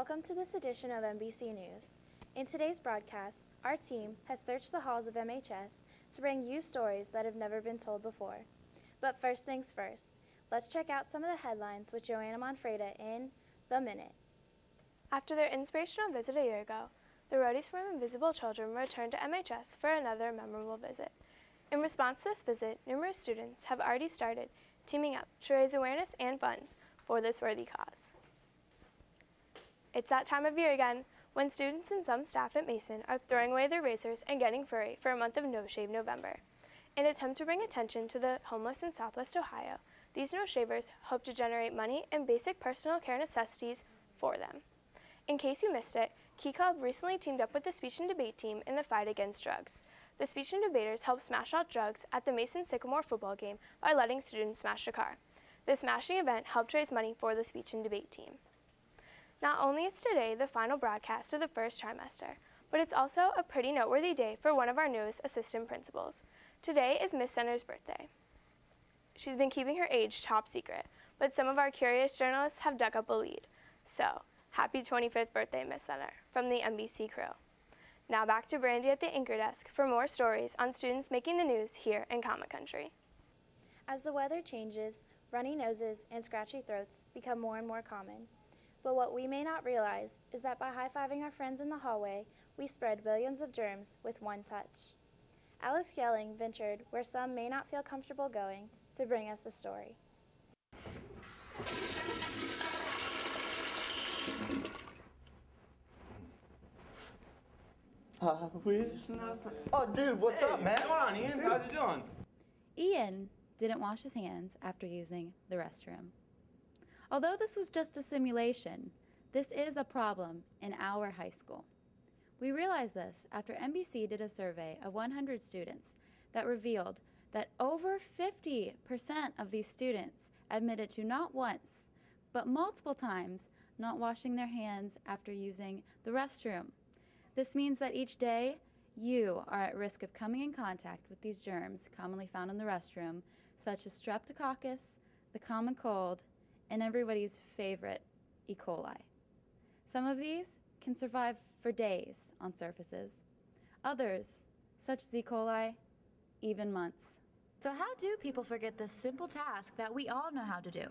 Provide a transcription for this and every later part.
Welcome to this edition of MBC News. In today's broadcast, our team has searched the halls of MHS to bring you stories that have never been told before. But first things first, let's check out some of the headlines with Joanna Monfreda in The Minute. After their inspirational visit a year ago, the Roadies from Invisible Children returned to MHS for another memorable visit. In response to this visit, numerous students have already started teaming up to raise awareness and funds for this worthy cause. It's that time of year again when students and some staff at Mason are throwing away their razors and getting furry for a month of No Shave November. In an attempt to bring attention to the homeless in Southwest Ohio, these no shavers hope to generate money and basic personal care necessities for them. In case you missed it, Key Club recently teamed up with the speech and debate team in the fight against drugs. The speech and debaters helped smash out drugs at the Mason Sycamore football game by letting students smash a car. This smashing event helped raise money for the speech and debate team. Not only is today the final broadcast of the first trimester, but it's also a pretty noteworthy day for one of our newest assistant principals. Today is Miss Center's birthday. She's been keeping her age top secret, but some of our curious journalists have dug up a lead. So, happy 25th birthday, Miss Center, from the MBC crew. Now back to Brandy at the anchor desk for more stories on students making the news here in Comic Country. As the weather changes, runny noses and scratchy throats become more and more common. But what we may not realize is that by high-fiving our friends in the hallway, we spread billions of germs with one touch. Alex Yelling ventured where some may not feel comfortable going to bring us the story. I wish nothing. Oh, dude, what's up, man? Come on, Ian. How's it doing? Ian didn't wash his hands after using the restroom. Although this was just a simulation, this is a problem in our high school. We realized this after MBC did a survey of 100 students that revealed that over 50% of these students admitted to not once, but multiple times not washing their hands after using the restroom. This means that each day you are at risk of coming in contact with these germs commonly found in the restroom, such as streptococcus, the common cold, and everybody's favorite, E. coli. Some of these can survive for days on surfaces. Others, such as E. coli, even months. So how do people forget this simple task that we all know how to do?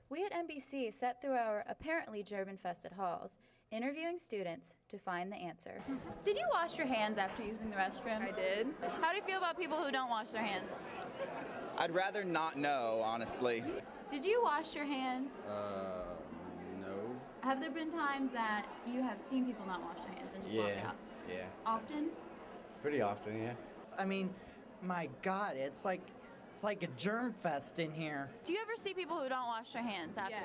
We at MBC sat through our apparently germ-infested halls, interviewing students to find the answer. Did you wash your hands after using the restroom? I did. How do you feel about people who don't wash their hands? I'd rather not know, honestly. Did you wash your hands? No. Have there been times that you have seen people not wash their hands and just walk out? Yeah. Often? Pretty often, yeah. I mean, my God, it's like a germ fest in here. Do you ever see people who don't wash their hands after?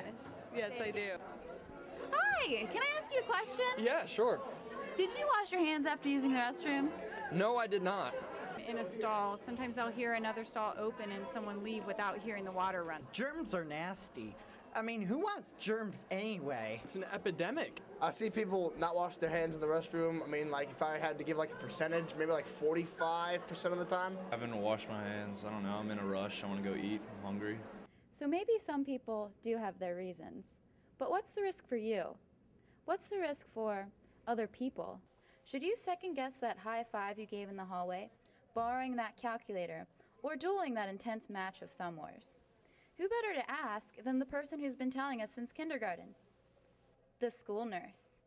Yes, I do. Hi, can I ask you a question? Yeah, sure. Did you wash your hands after using the restroom? No, I did not. In a stall, sometimes I'll hear another stall open and someone leave without hearing the water run. Germs are nasty. I mean, who wants germs anyway? It's an epidemic. I see people not wash their hands in the restroom. I mean, like, if I had to give like a percentage, maybe like 45% of the time. I haven't washed my hands. I don't know. I'm in a rush. I want to go eat. I'm hungry. So maybe some people do have their reasons. But what's the risk for you? What's the risk for other people? Should you second guess that high five you gave in the hallway, borrowing that calculator, or dueling that intense match of thumb wars? Who better to ask than the person who's been telling us since kindergarten? The school nurse.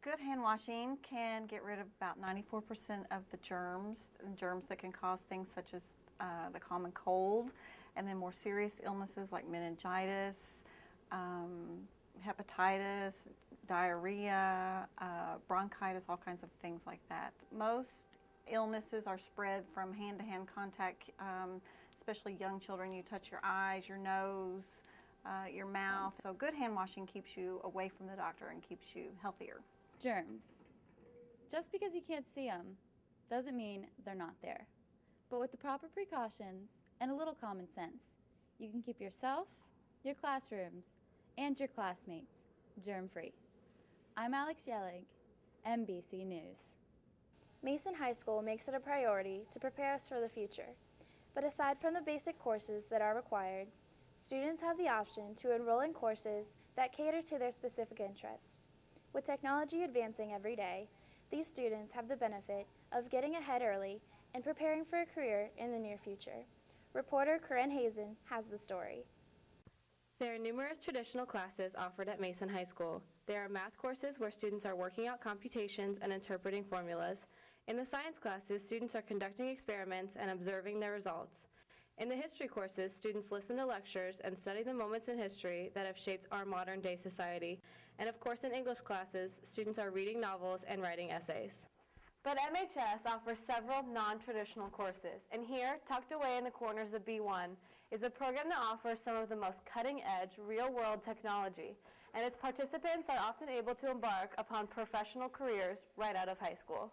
Good hand washing can get rid of about 94% of the germs that can cause things such as the common cold, and then more serious illnesses like meningitis, hepatitis, diarrhea, bronchitis, all kinds of things like that. Most illnesses are spread from hand-to-hand contact, especially young children. You touch your eyes, your nose, your mouth. So good hand washing keeps you away from the doctor and keeps you healthier. Germs. Just because you can't see them doesn't mean they're not there. But with the proper precautions and a little common sense, you can keep yourself, your classrooms, and your classmates germ-free. I'm Alex Yelling, MBC News. Mason High School makes it a priority to prepare us for the future. But aside from the basic courses that are required, students have the option to enroll in courses that cater to their specific interests. With technology advancing every day, these students have the benefit of getting ahead early and preparing for a career in the near future. Reporter Corinne Hazen has the story. There are numerous traditional classes offered at Mason High School. There are math courses where students are working out computations and interpreting formulas. In the science classes, students are conducting experiments and observing their results. In the history courses, students listen to lectures and study the moments in history that have shaped our modern-day society. And of course, in English classes, students are reading novels and writing essays. But MHS offers several non-traditional courses, and here, tucked away in the corners of B1, is a program that offers some of the most cutting-edge, real-world technology, and its participants are often able to embark upon professional careers right out of high school.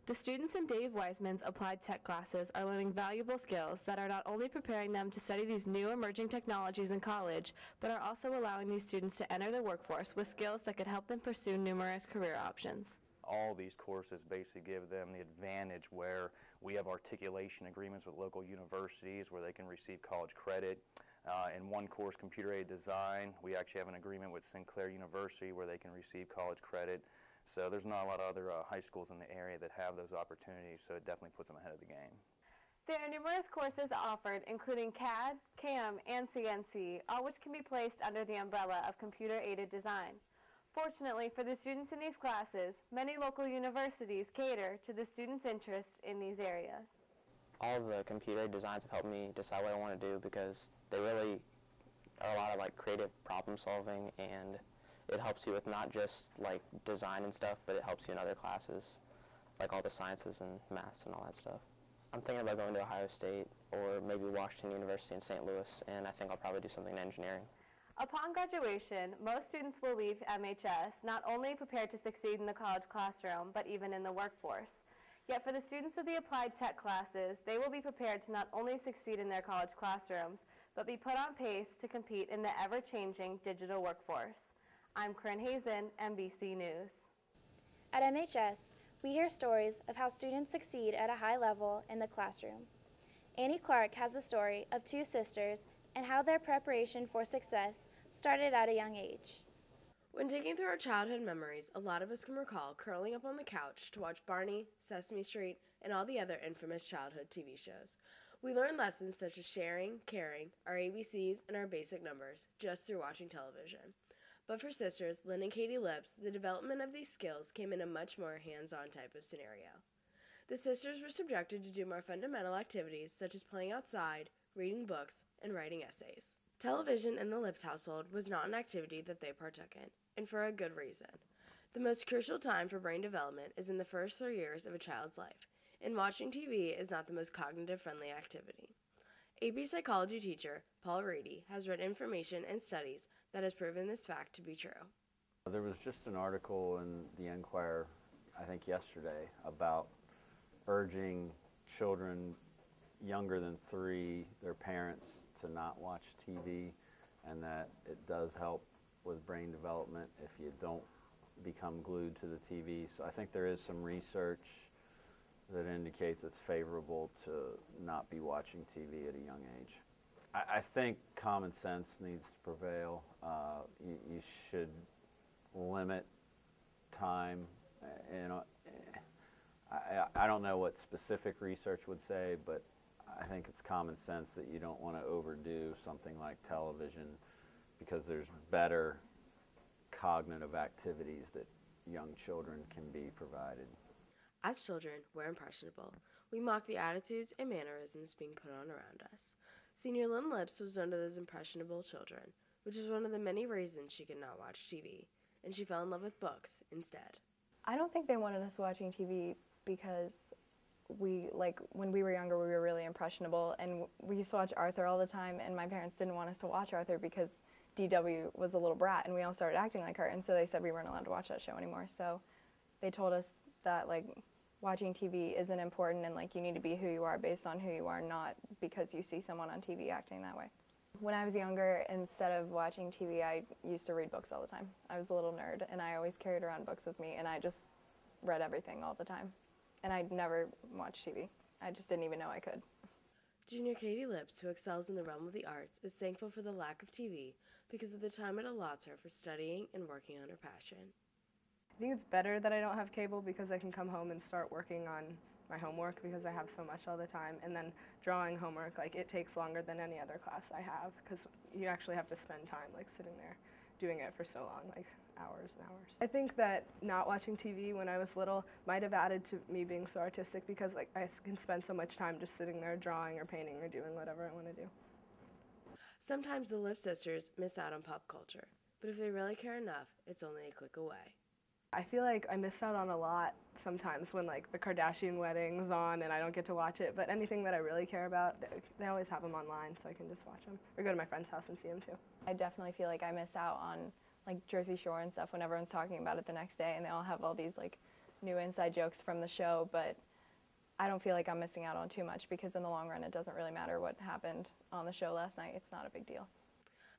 The students in Dave Wiseman's applied tech classes are learning valuable skills that are not only preparing them to study these new emerging technologies in college, but are also allowing these students to enter the workforce with skills that could help them pursue numerous career options. All these courses basically give them the advantage where we have articulation agreements with local universities where they can receive college credit. In one course, computer-aided design, we actually have an agreement with Sinclair University where they can receive college credit. So there's not a lot of other high schools in the area that have those opportunities, so it definitely puts them ahead of the game. There are numerous courses offered, including CAD, CAM, and CNC, all which can be placed under the umbrella of computer-aided design. Fortunately for the students in these classes, many local universities cater to the students' interests in these areas. All of the computer designs have helped me decide what I want to do because they really are a lot of creative problem solving, and it helps you with not just design and stuff, but it helps you in other classes, like all the sciences and maths and all that stuff. I'm thinking about going to Ohio State or maybe Washington University in St. Louis, and I think I'll probably do something in engineering. Upon graduation, most students will leave MHS not only prepared to succeed in the college classroom, but even in the workforce. Yet for the students of the applied tech classes, they will be prepared to not only succeed in their college classrooms, but be put on pace to compete in the ever-changing digital workforce. I'm Corinne Hazen, MBC News. At MHS, we hear stories of how students succeed at a high level in the classroom. Annie Clark has a story of two sisters and how their preparation for success started at a young age. When digging through our childhood memories, a lot of us can recall curling up on the couch to watch Barney, Sesame Street, and all the other infamous childhood TV shows. We learned lessons such as sharing, caring, our ABCs, and our basic numbers just through watching television. But for sisters, Lynn and Katie Lips, the development of these skills came in a much more hands-on type of scenario. The sisters were subjected to do more fundamental activities such as playing outside, reading books, and writing essays. Television in the Lips household was not an activity that they partook in, and for a good reason. The most crucial time for brain development is in the first 3 years of a child's life, and watching TV is not the most cognitive-friendly activity. AP psychology teacher Paul Reedy has read information and studies that has proven this fact to be true. There was just an article in the Enquirer, I think yesterday, about urging children younger than 3, their parents, to not watch TV, and that it does help with brain development if you don't become glued to the TV. So I think there is some research that indicates it's favorable to not be watching TV at a young age. I think common sense needs to prevail. You should limit time. I don't know what specific research would say, but I think it's common sense that you don't want to overdo something like television because there's better cognitive activities that young children can be provided. As children, we're impressionable. We mock the attitudes and mannerisms being put on around us. Senior Lynn Lips was one of those impressionable children, which is one of the many reasons she could not watch TV, and she fell in love with books instead. I don't think they wanted us watching TV because when we were younger, we were really impressionable, and we used to watch Arthur all the time, and my parents didn't want us to watch Arthur because DW was a little brat, and we all started acting like her, and so they said we weren't allowed to watch that show anymore. So they told us that watching TV isn't important, and you need to be who you are based on who you are, not because you see someone on TV acting that way. When I was younger, instead of watching TV, I used to read books all the time. I was a little nerd, and I always carried around books with me, and I just read everything all the time. And I'd never watched TV. I just didn't even know I could. Junior Katie Lips, who excels in the realm of the arts, is thankful for the lack of TV because of the time it allots her for studying and working on her passion. I think it's better that I don't have cable because I can come home and start working on my homework because I have so much all the time. And then drawing homework, like it takes longer than any other class I have because you actually have to spend time like sitting there doing it for so long, like hours and hours. I think that not watching TV when I was little might have added to me being so artistic because like I can spend so much time just sitting there drawing or painting or doing whatever I want to do. Sometimes the Lip sisters miss out on pop culture, but if they really care enough, it's only a click away. I feel like I miss out on a lot sometimes when like the Kardashian wedding's on and I don't get to watch it, but anything that I really care about, they always have them online so I can just watch them or go to my friend's house and see them too. I definitely feel like I miss out on like Jersey Shore and stuff when everyone's talking about it the next day and they all have all these like new inside jokes from the show, but I don't feel like I'm missing out on too much because in the long run it doesn't really matter what happened on the show last night. It's not a big deal.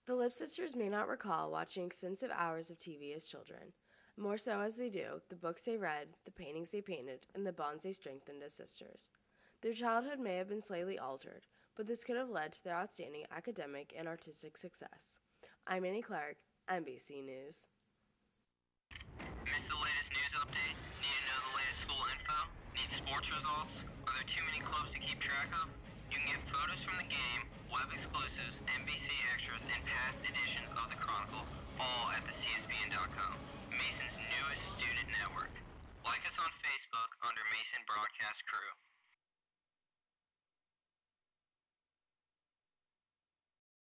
The Lip sisters may not recall watching extensive hours of TV as children, more so as they do the books they read, the paintings they painted, and the bonds they strengthened as sisters. Their childhood may have been slightly altered, but this could have led to their outstanding academic and artistic success. I'm Annie Clark, NBC News. Missed the latest news update? Need to know the latest school info? Need sports results? Are there too many clubs to keep track of? You can get photos from the game, web exclusives, NBC extras, and past editions of the Chronicle